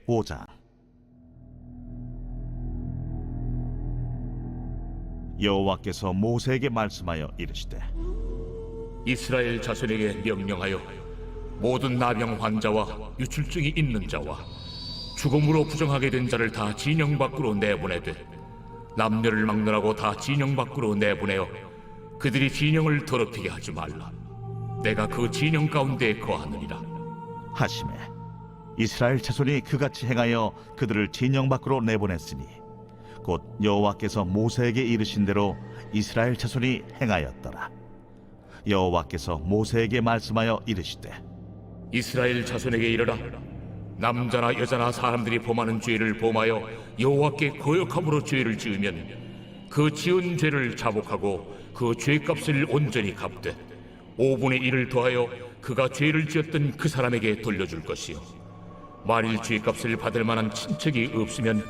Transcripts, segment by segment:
제5장. 여호와께서 모세에게 말씀하여 이르시되, 이스라엘 자손에게 명령하여 모든 나병 환자와 유출증이 있는 자와 죽음으로 부정하게 된 자를 다 진영 밖으로 내보내되 남녀를 막론하고 다 진영 밖으로 내보내어 그들이 진영을 더럽히게 하지 말라. 내가 그 진영 가운데 거하느니라 하시매 이스라엘 자손이 그같이 행하여 그들을 진영 밖으로 내보냈으니 곧 여호와께서 모세에게 이르신 대로 이스라엘 자손이 행하였더라. 여호와께서 모세에게 말씀하여 이르시되, 이스라엘 자손에게 이르라. 남자나 여자나 사람들이 범하는 죄를 범하여 여호와께 거역함으로 죄를 지으면 그 지은 죄를 자복하고 그 죄값을 온전히 갚되 5분의 1을 더하여 그가 죄를 지었던 그 사람에게 돌려줄 것이요, 만일 죄값을 받을 만한 친척이 없으면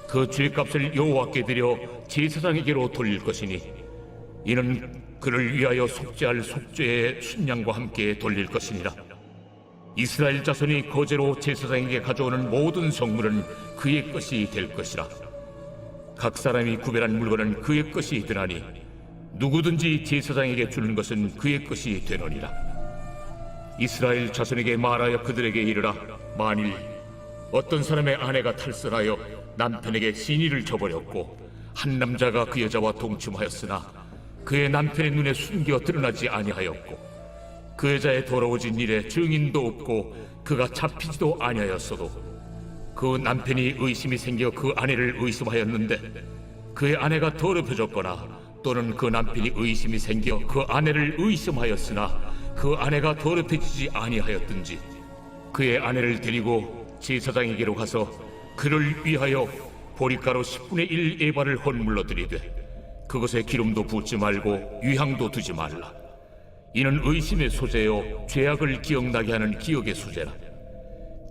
그 죄값을 여호와께 드려 제사장에게로 돌릴 것이니 이는 그를 위하여 속죄할 속죄의 순양과 함께 돌릴 것이니라. 이스라엘 자손이 거제로 제사장에게 가져오는 모든 성물은 그의 것이 될 것이라. 각 사람이 구별한 물건은 그의 것이 되나니 누구든지 제사장에게 주는 것은 그의 것이 되느니라. 이스라엘 자손에게 말하여 그들에게 이르라. 만일 어떤 사람의 아내가 탈선하여 남편에게 신의를 저버렸고 한 남자가 그 여자와 동침하였으나 그의 남편의 눈에 숨겨 드러나지 아니하였고 그 여자의 더러워진 일에 증인도 없고 그가 잡히지도 아니하였어도 그 남편이 의심이 생겨 그 아내를 의심하였는데 그의 아내가 더럽혀졌거나 또는 그 남편이 의심이 생겨 그 아내를 의심하였으나 그 아내가 더럽혀지지 아니하였든지 그의 아내를 데리고 제사장에게로 가서 그를 위하여 보리가루 10분의 1 에바를 헌물로 드리되 그것에 기름도 붓지 말고 유향도 두지 말라. 이는 의심의 소재요 죄악을 기억나게 하는 기억의 소재라.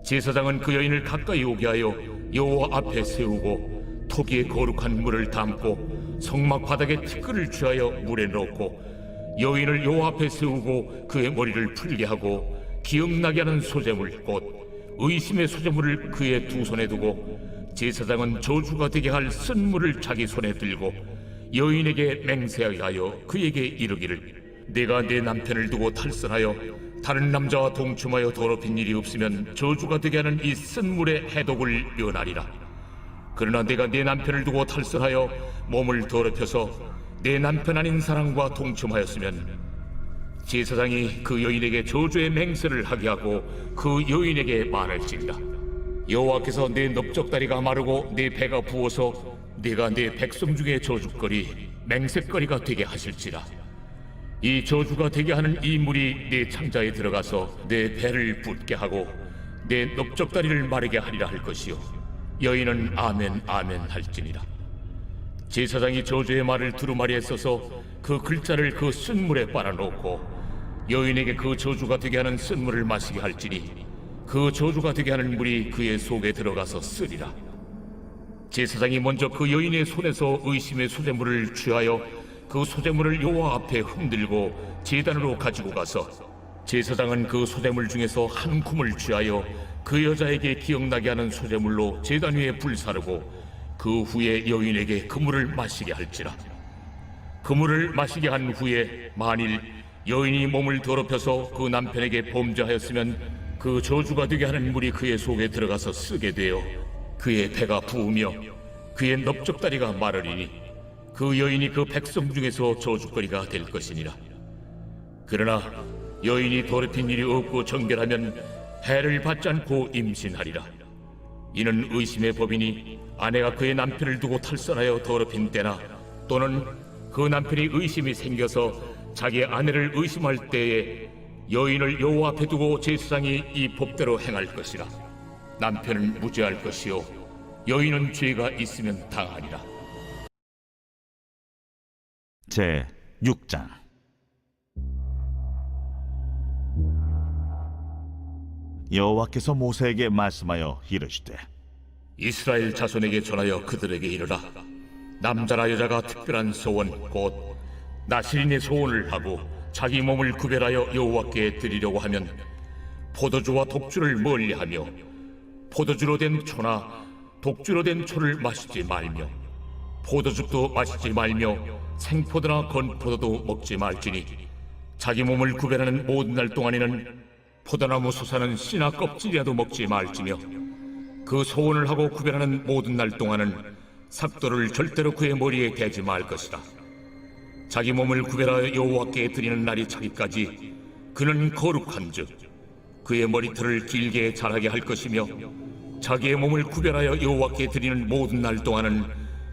제사장은 그 여인을 가까이 오게 하여 여호와 앞에 세우고 토기에 거룩한 물을 담고 성막 바닥에 티끌을 취하여 물에 넣고 여인을 여호와 앞에 세우고 그의 머리를 풀게 하고 기억나게 하는 소재물 곧 의심의 소재물을 그의 두 손에 두고 제사장은 저주가 되게 할 쓴물을 자기 손에 들고 여인에게 맹세하게 하여 그에게 이르기를, 내가 내 남편을 두고 탈선하여 다른 남자와 동침하여 더럽힌 일이 없으면 저주가 되게 하는 이 쓴물의 해독을 면하리라. 그러나 내가 내 남편을 두고 탈선하여 몸을 더럽혀서 내 남편 아닌 사람과 동침하였으면 제사장이 그 여인에게 저주의 맹세를 하게 하고 그 여인에게 말할지니라. 여호와께서 내 넓적다리가 마르고 내 배가 부어서 네가 내 백성 중에 저주거리 맹세거리가 되게 하실지라. 이 저주가 되게 하는 이 물이 내 창자에 들어가서 내 배를 붓게 하고 내 넓적다리를 마르게 하리라 할 것이요, 여인은 아멘 아멘 할지니라. 제사장이 저주의 말을 두루마리에 써서 그 글자를 그 쓴물에 빨아놓고 여인에게 그 저주가 되게 하는 쓴물을 마시게 할지니 그 저주가 되게 하는 물이 그의 속에 들어가서 쓰리라. 제사장이 먼저 그 여인의 손에서 의심의 소재물을 취하여 그 소재물을 여호와 앞에 흔들고 제단으로 가지고 가서 제사장은 그 소재물 중에서 한 쿰을 취하여 그 여자에게 기억나게 하는 소재물로 제단 위에 불사르고 그 후에 여인에게 그 물을 마시게 할지라. 그 물을 마시게 한 후에 만일 여인이 몸을 더럽혀서 그 남편에게 범죄하였으면 그 저주가 되게 하는 물이 그의 속에 들어가서 쓰게 되어 그의 배가 부으며 그의 넓적다리가 마르리니 그 여인이 그 백성 중에서 저주거리가 될 것이니라. 그러나 여인이 더럽힌 일이 없고 정결하면 해를 받지 않고 임신하리라. 이는 의심의 법이니 아내가 그의 남편을 두고 탈선하여 더럽힌 때나 또는 그 남편이 의심이 생겨서 자기 아내를 의심할 때에 여인을 여호와 앞에 두고 제사장이 이 법대로 행할 것이라. 남편은 무죄할 것이요 여인은 죄가 있으면 당하리라. 제6장. 여호와께서 모세에게 말씀하여 이르시되, 이스라엘 자손에게 전하여 그들에게 이르라. 남자나 여자가 특별한 소원 곧 나실인의 소원을 하고 자기 몸을 구별하여 여호와께 드리려고 하면 포도주와 독주를 멀리하며 포도주로 된 초나 독주로 된 초를 마시지 말며 포도즙도 마시지 말며 생포도나 건포도도 먹지 말지니 자기 몸을 구별하는 모든 날 동안에는 포도나무 솟아는 씨나 껍질이라도 먹지 말지며 그 소원을 하고 구별하는 모든 날 동안은 삭도를 절대로 그의 머리에 대지 말 것이라. 자기 몸을 구별하여 여호와께 드리는 날이 차기까지 그는 거룩한즉 그의 머리털을 길게 자라게 할 것이며 자기의 몸을 구별하여 여호와께 드리는 모든 날 동안은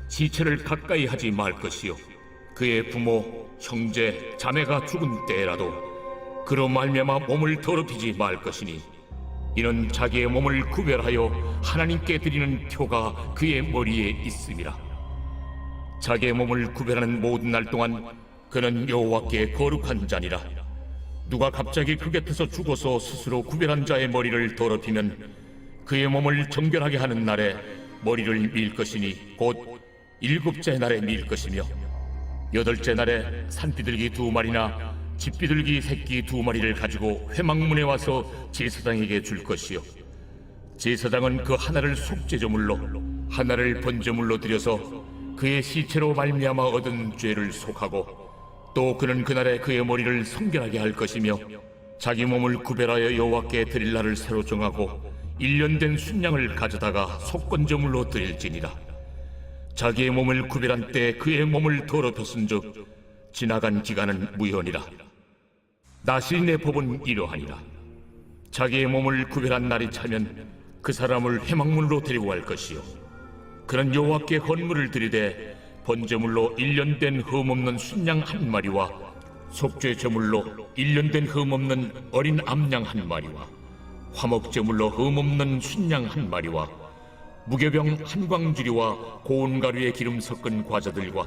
시체를 가까이 하지 말 것이요 그의 부모, 형제, 자매가 죽은 때라도 그로 말미암아 몸을 더럽히지 말 것이니 이는 자기의 몸을 구별하여 하나님께 드리는 표가 그의 머리에 있음이라. 자기의 몸을 구별하는 모든 날 동안 그는 여호와께 거룩한 자니라. 누가 갑자기 그 곁에서 죽어서 스스로 구별한 자의 머리를 더럽히면 그의 몸을 정결하게 하는 날에 머리를 밀 것이니 곧 일곱째 날에 밀 것이며 여덟째 날에 산비둘기 2마리나 집비둘기 새끼 2마리를 가지고 회막문에 와서 제사장에게 줄 것이요 제사장은 그 하나를 속죄제물로 하나를 번제물로 드려서 그의 시체로 말미암아 얻은 죄를 속하고 또 그는 그날에 그의 머리를 성결하게 할 것이며 자기 몸을 구별하여 여호와께 드릴 날을 새로 정하고 1년 된 순양을 가져다가 속건제물로 드릴지니라. 자기의 몸을 구별한 때 그의 몸을 더럽혔은즉 지나간 기간은 무효니라. 나시린의 법은 이러하니라. 자기의 몸을 구별한 날이 차면 그 사람을 회막문으로 데리고 갈 것이요 그는 여호와께 헌물을 드리되 번제물로 1년 된 흠없는 순양 1마리와 속죄제물로 1년 된 흠없는 어린 암양 1마리와 화목제물로 흠없는 순양 1마리와 무교병 1광주리와 고운 가루에 기름 섞은 과자들과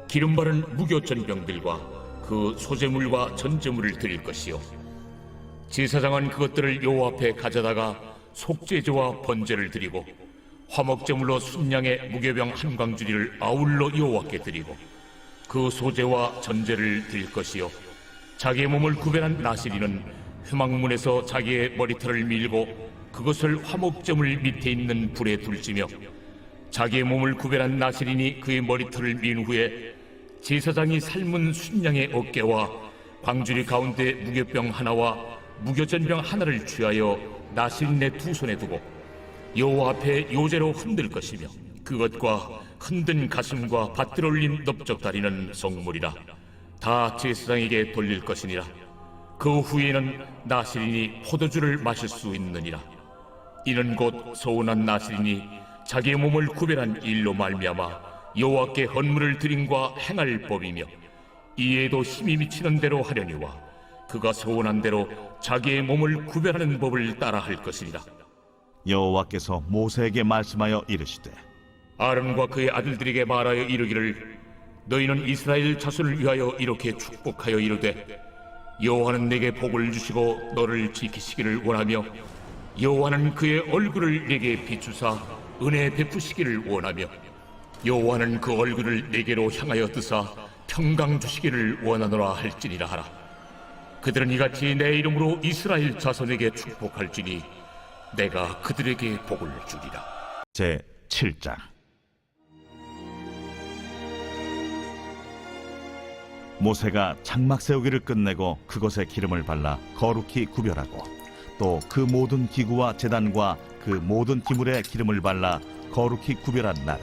기름 바른 무교전병들과 그 소제물과 전제물을 드릴 것이요 제사장은 그것들을 여호와 앞에 가져다가 속죄제와 번제를 드리고 화목제물로 순양의 무교병 1광주리를 아울러 여호와께 드리고 그 소제와 전제를 드릴 것이요 자기의 몸을 구별한 나시리는 회막문에서 자기의 머리털을 밀고 그것을 화목제물 밑에 있는 불에 둘지며 자기의 몸을 구별한 나시린이 그의 머리털을 민 후에 제사장이 삶은 순양의 어깨와 광주리 가운데 무교병 하나와 무교전병 하나를 취하여 나시린의 2손에 두고 여호와 앞에 요제로 흔들 것이며 그것과 흔든 가슴과 밭들 올린 넓적다리는 성물이라. 다 제사장에게 돌릴 것이니라. 그 후에는 나시린이 포도주를 마실 수 있느니라. 이는 곧 서운한 나시린이 자기의 몸을 구별한 일로 말미암아 여호와께 헌물을 드림과 행할 법이며 이에도 힘이 미치는 대로 하려니와 그가 서운한 대로 자기의 몸을 구별하는 법을 따라 할 것이니라. 여호와께서 모세에게 말씀하여 이르시되 아론과 그의 아들들에게 말하여 이르기를 너희는 이스라엘 자손을 위하여 이렇게 축복하여 이르되 여호와는 내게 복을 주시고 너를 지키시기를 원하며 여호와는 그의 얼굴을 내게 비추사 은혜 베푸시기를 원하며 여호와는 그 얼굴을 내게로 향하여 드사 평강 주시기를 원하노라 할지니라 하라. 그들은 이같이 내 이름으로 이스라엘 자손에게 축복할지니 내가 그들에게 복을 주리라. 제 7장. 모세가 장막 세우기를 끝내고 그것에 기름을 발라 거룩히 구별하고 또 그 모든 기구와 제단과 그 모든 기물에 기름을 발라 거룩히 구별한 날에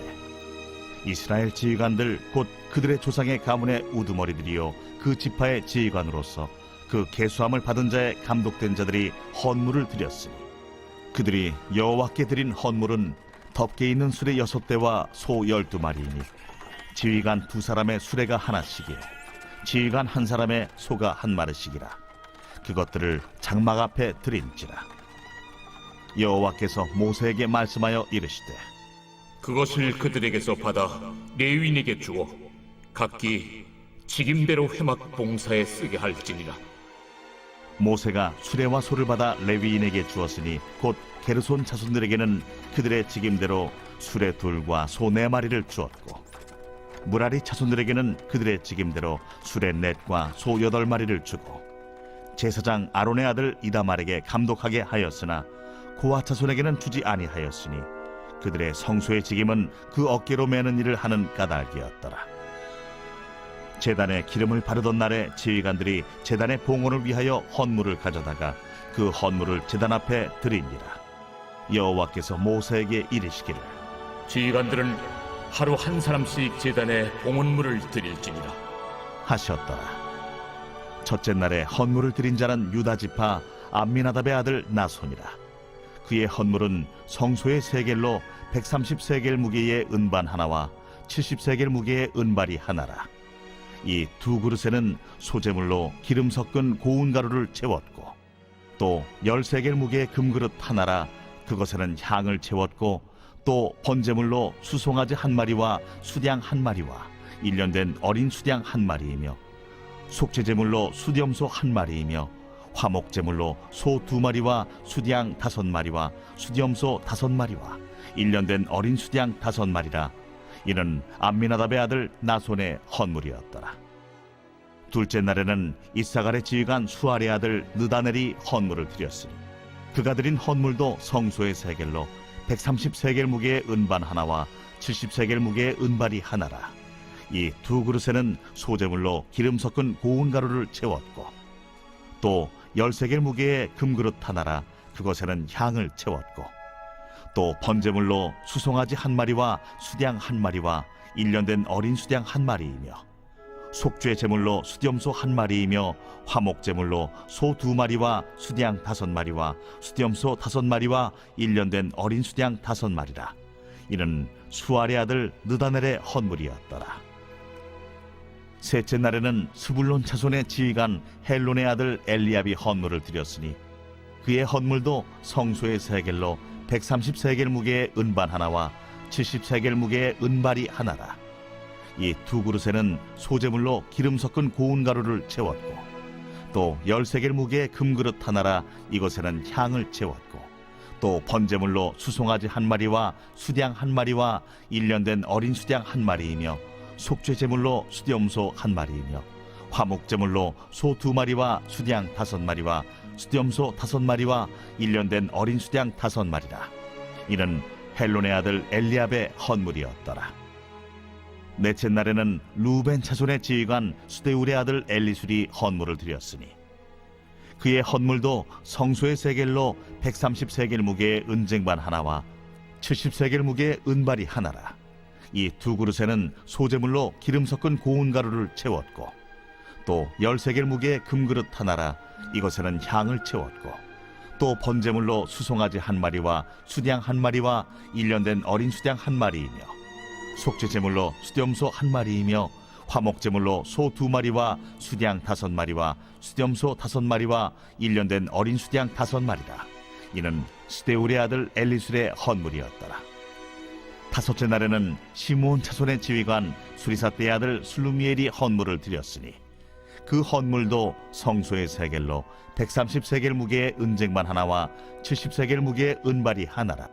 이스라엘 지휘관들 곧 그들의 조상의 가문의 우두머리들이요 그 지파의 지휘관으로서 그 계수함을 받은 자의 감독된 자들이 헌물을 드렸으니 그들이 여호와께 드린 헌물은 덮개 있는 수레 6대와 소 12마리이니 지휘관 2사람의 수레가 하나씩에 지휘관 1사람의 소가 1마리씩이라. 그것들을 장막 앞에 드린지라. 여호와께서 모세에게 말씀하여 이르시되 그것을 그들에게서 받아 레위인에게 주어 각기 직임대로 회막 봉사에 쓰게 할지니라. 모세가 수레와 소를 받아 레위인에게 주었으니 곧 게르손 자손들에게는 그들의 직임대로 수레 2과 소 4마리를 주었고 무라리 자손들에게는 그들의 직임대로 수레 4과 소 8마리를 주고 제사장 아론의 아들 이다말에게 감독하게 하였으나 고아 자손에게는 주지 아니하였으니 그들의 성소의 직임은 그 어깨로 매는 일을 하는 까닭이었더라. 제단에 기름을 바르던 날에 지휘관들이 제단의 봉헌을 위하여 헌물을 가져다가 그 헌물을 제단 앞에 드리니라. 여호와께서 모세에게 이르시기를 지휘관들은 하루 한 사람씩 제단에 봉헌물을 드릴지니라 하셨더라. 첫째 날에 헌물을 드린 자는 유다 지파 암미나답의 아들 나손이라. 그의 헌물은 성소의 세겔로 130세겔 무게의 은반 하나와 70세겔 무게의 은발이 하나라. 이 두 그릇에는 소재물로 기름 섞은 고운 가루를 채웠고 또 10세겔 무게의 금그릇 하나라. 그것에는 향을 채웠고 또 번제물로 수송아지 한 마리와 수양 한 마리와 1년 된 어린 수양 한 마리이며 속죄제물로 수염소 한 마리이며 화목제물로 소 2마리와 수양 5마리와 수염소 5마리와 1년 된 어린 수양 5마리라. 이는 암미나답의 아들 나손의 헌물이었더라. 둘째 날에는 이사갈의 지휘관 수알의 아들 느다넬이 헌물을 드렸으니 그가 드린 헌물도 성소의 세겔로 130세겔 무게의 은반 하나와 70세겔 무게의 은발이 하나라. 이 두 그릇에는 소재물로 기름 섞은 고운 가루를 채웠고 또 10세겔 무게의 금그릇 하나라. 그것에는 향을 채웠고 또 번제물로 수송아지 한 마리와 수양 한 마리와 1년 된 어린 수양 한 마리이며 속죄 제물로 수염소 한 마리이며 화목제물로 소 2마리와 수양 5마리와 수염소 5마리와 1년 된 어린 수양 5마리라. 이는 수알의 아들 느다넬의 헌물이었더라. 셋째 날에는 스불론 자손의 지휘관 헬론의 아들 엘리압이 헌물을 드렸으니 그의 헌물도 성소의 세겔로 130세겔 무게의 은반 하나와 70세겔 무게의 은발이 하나라. 이 두 그릇에는 소재물로 기름 섞은 고운 가루를 채웠고 또 10세겔 무게의 금그릇 하나라. 이것에는 향을 채웠고 또 번제물로 수송아지 한 마리와 수양 한 마리와 1년 된 어린 수양 한 마리이며 속죄제물로 수염소 한 마리이며 화목제물로 소 2마리와 수양 5마리와 수염소 5마리와 1년 된 어린 수양 5마리라. 이는 헬론의 아들 엘리압의 헌물이었더라. 넷째 날에는 루벤 자손의 지휘관 수데울의 아들 엘리술이 헌물을 드렸으니 그의 헌물도 성소의 세겔로 130세겔 무게의 은쟁반 하나와 70세겔 무게의 은발이 하나라. 이 두 그릇에는 소재물로 기름 섞은 고운 가루를 채웠고 또 10세겔 무게의 금그릇 하나라. 이것에는 향을 채웠고 또 번제물로 수송아지 한 마리와 수양 한 마리와 1년 된 어린 수양 한 마리이며 속죄제물로 수염소 한 마리이며 화목제물로 소 2마리와 수양 5마리와 수염소 5마리와 1년 된 어린 수양 5마리라. 이는 스데울의 아들 엘리술의 헌물이었더라. 다섯째 날에는 시므온 자손의 지휘관 수리사떼의 아들 슬루미엘이 헌물을 드렸으니 그 헌물도 성소의 세겔로 130세겔 무게의 은쟁반 하나와 70세겔 무게의 은발이 하나라.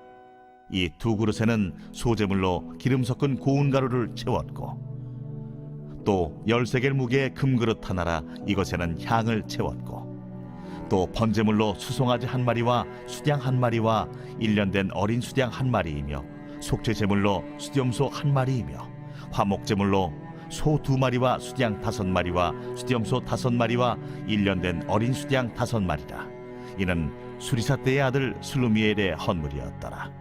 이 두 그릇에는 소재물로 기름 섞은 고운 가루를 채웠고 또 10세겔 무게의 금그릇 하나라. 이것에는 향을 채웠고 또 번제물로 수송아지 한 마리와 수양 한 마리와 1년 된 어린 수양 한 마리이며 속죄제물로 수염소 한 마리이며 화목제물로 소 2마리와 수양 5마리와 수염소 5마리와 1년 된 어린 수양 5마리라. 이는 수리사떼의 아들 슬루미엘의 헌물이었더라.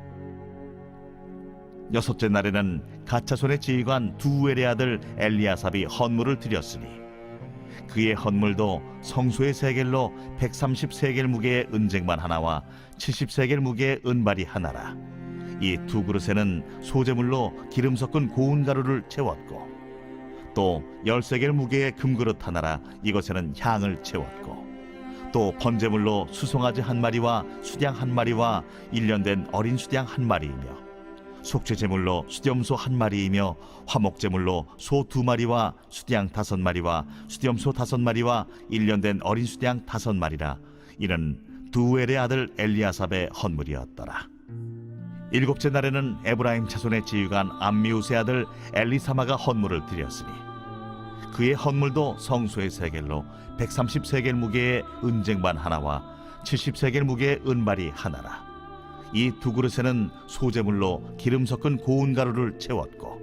여섯째 날에는 갓자손의 지휘관 두우엘의 아들 엘리아삽이 헌물을 드렸으니 그의 헌물도 성소의 세겔로 130세겔 무게의 은쟁반 하나와 70세겔 무게의 은발이 하나라. 이 두 그릇에는 소재물로 기름 섞은 고운 가루를 채웠고 또 10세겔 무게의 금그릇 하나라. 이것에는 향을 채웠고 또 번제물로 수송아지 한 마리와 수양 한 마리와 1년 된 어린 수양 한 마리이며 속죄제물로 수염소 한 마리이며 화목제물로 소 2마리와 수양 5마리와 수염소 5마리와 1년 된 어린 수양 5마리라. 이는 두우엘의 아들 엘리아삽의 헌물이었더라. 일곱째 날에는 에브라임 자손의 지휘관 암미우스의 아들 엘리사마가 헌물을 드렸으니 그의 헌물도 성소의 세겔로 130세겔 무게의 은쟁반 하나와 70세겔 무게의 은발이 하나라. 이 두 그릇에는 소재물로 기름 섞은 고운 가루를 채웠고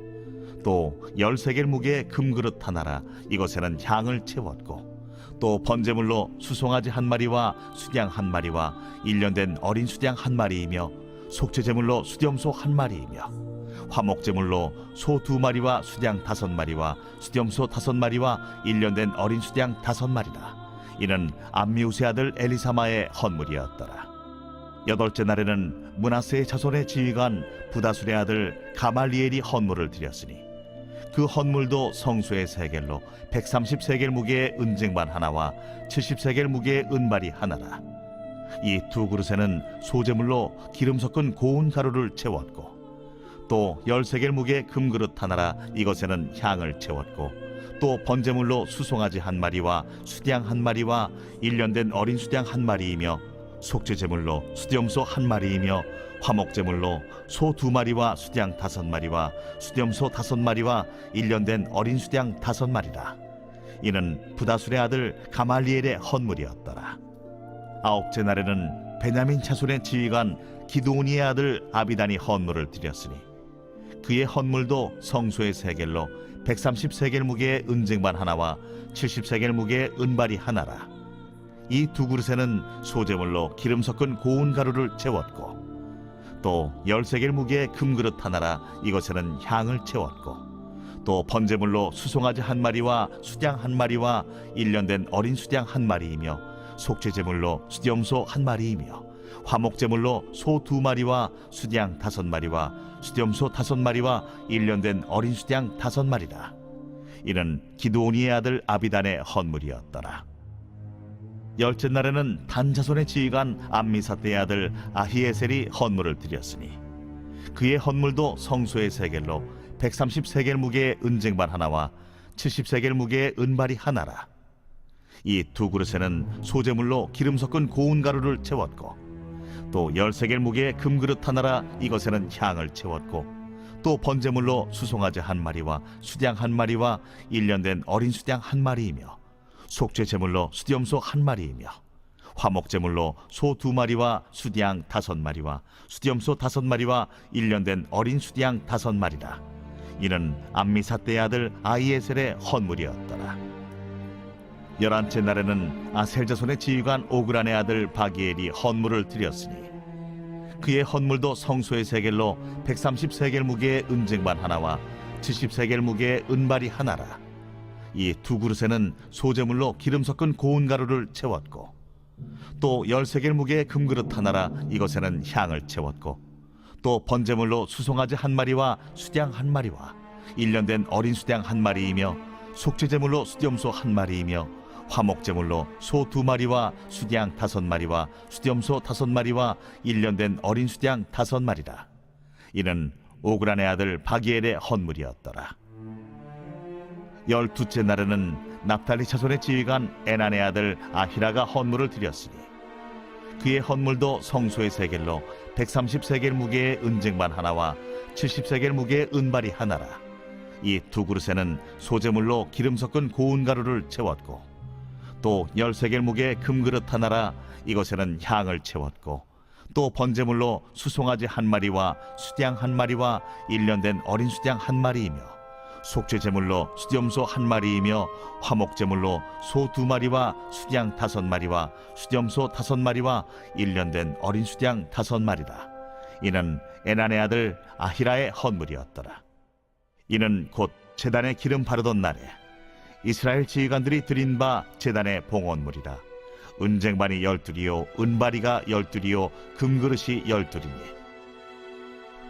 또 13개 무게의 금그릇 하나라 이것에는 향을 채웠고 또 번제물로 수송아지 한 마리와 수양 한 마리와 1년 된 어린 수양 한 마리이며 속죄제물로 수염소 한 마리이며 화목제물로 소 2마리와 수양 5마리와 수염소 5마리와 1년 된 어린 수양 5마리라. 이는 암미우스의 아들 엘리사마의 헌물이었더라. 8째 날에는 므낫세의 자손의 지휘관 부다술의 아들 가말리엘이 헌물을 드렸으니 그 헌물도 성소의 세겔로 130세겔 무게의 은쟁반 하나와 70세겔 무게의 은발이 하나라. 이 두 그릇에는 소재물로 기름 섞은 고운 가루를 채웠고 또 13개 무게의 금그릇 하나라 이것에는 향을 채웠고 또 번제물로 수송아지 한 마리와 수양 한 마리와 1년 된 어린 수양 한 마리이며 속죄제물로 수염소 한 마리이며 화목제물로 소 2마리와 수양 5마리와 수염소 5마리와 1년 된 어린 수양 5마리라. 이는 부다술의 아들 가말리엘의 헌물이었더라. 9째 날에는 베냐민 자손의 지휘관 기드오니의 아들 아비단이 헌물을 드렸으니 그의 헌물도 성소의 세겔로 130세겔 무게의 은쟁반 하나와 70세겔 무게의 은발이 하나라. 이 두 그릇에는 소재물로 기름 섞은 고운 가루를 채웠고 또 13개 무게의 금그릇 하나라 이것에는 향을 채웠고 또 번제물로 수송아지 한 마리와 수양 한 마리와 1년 된 어린 수양 한 마리이며 속죄제물로 수염소 한 마리이며 화목제물로 소 2마리와 수양 5마리와 수염소 5마리와 1년 된 어린 수양 5마리라. 이는 기드오니의 아들 아비단의 헌물이었더라. 10째 날에는 단 자손의 지휘관 암미사대의 아들 아히에셀이 헌물을 드렸으니 그의 헌물도 성소의 세겔로 130세겔 무게의 은쟁반 하나와 70세겔 무게의 은발이 하나라. 이 두 그릇에는 소재물로 기름 섞은 고운 가루를 채웠고 또 13개 무게의 금그릇 하나라 이것에는 향을 채웠고 또 번제물로 수송아지 한 마리와 수양 한 마리와 1년 된 어린 수양 한 마리이며 속죄제물로 수염소 한 마리이며 화목제물로 소 2마리와 수양 5마리와 수염소 5마리와 1년 된 어린 수양 5마리라. 이는 암미사대의 아들 아히에셀의 헌물이었더라. 11째 날에는 아셀 자손의 지휘관 오그란의 아들 바기엘이 헌물을 드렸으니 그의 헌물도 성소의 세겔로 130세겔 무게의 은쟁반 하나와 70세겔 무게의 은발이 하나라. 이 두 그릇에는 소재물로 기름 섞은 고운 가루를 채웠고 또 13개 무게의 금그릇 하나라 이것에는 향을 채웠고 또 번제물로 수송아지 한 마리와 수양 한 마리와 1년 된 어린 수양 한 마리이며 속죄제물로 수염소 한 마리이며 화목제물로 소 2마리와 수양 5마리와 수염소 5마리와 1년 된 어린 수양 5마리라. 이는 오그란의 아들 바기엘의 헌물이었더라. 12째 날에는 납달리 자손의 지휘관 에난의 아들 아히라가 헌물을 드렸으니 그의 헌물도 성소의 세겔로 130세겔 무게의 은쟁반 하나와 70세겔 무게의 은발이 하나라. 이 두 그릇에는 소재물로 기름 섞은 고운 가루를 채웠고 또 13개 무게의 금그릇 하나라 이것에는 향을 채웠고 또 번제물로 수송아지 한 마리와 수양 한 마리와 1년 된 어린 수양 한 마리이며 속죄제물로 수염소 한 마리이며 화목제물로 소 2마리와 수양 5마리와 수염소 5마리와 1년 된 어린 수양 5마리라. 이는 에난의 아들 아히라의 헌물이었더라. 이는 곧 제단에 기름 바르던 날에 이스라엘 지휘관들이 드린 바 제단의 봉헌물이라. 은쟁반이 12이요 은바리가 12이요 금그릇이 12이니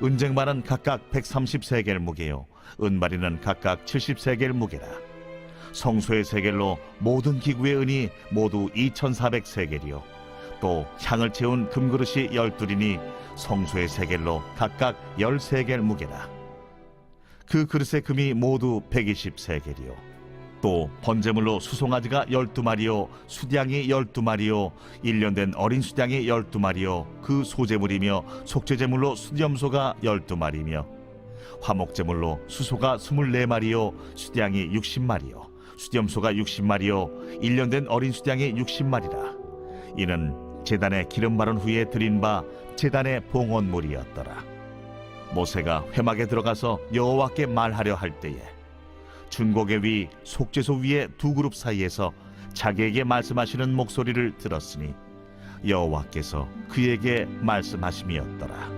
은쟁반은 각각 130세겔 무게요 은바리는 각각 70세겔 무게라. 성소의 세겔로 모든 기구의 은이 모두 2400세겔이요 또 향을 채운 금그릇이 12이니 성소의 세겔로 각각 10세겔 무게라. 그 그릇의 금이 모두 120세겔이요 또 번제물로 수송아지가 12마리요 수양이 12마리요 1년 된 어린 수양이 12마리요 그 소재물이며 속죄제물로 수염소가 12마리며 화목제물로 수소가 24마리요 수양이 60마리요 수염소가 60마리요 1년 된 어린 수양이 60마리라. 이는 제단에 기름 바른 후에 드린 바 제단의 봉헌물이었더라. 모세가 회막에 들어가서 여호와께 말하려 할 때에 준곡의 위 속죄소 위에 두 그룹 사이에서 자기에게 말씀하시는 목소리를 들었으니 여호와께서 그에게 말씀하심이었더라.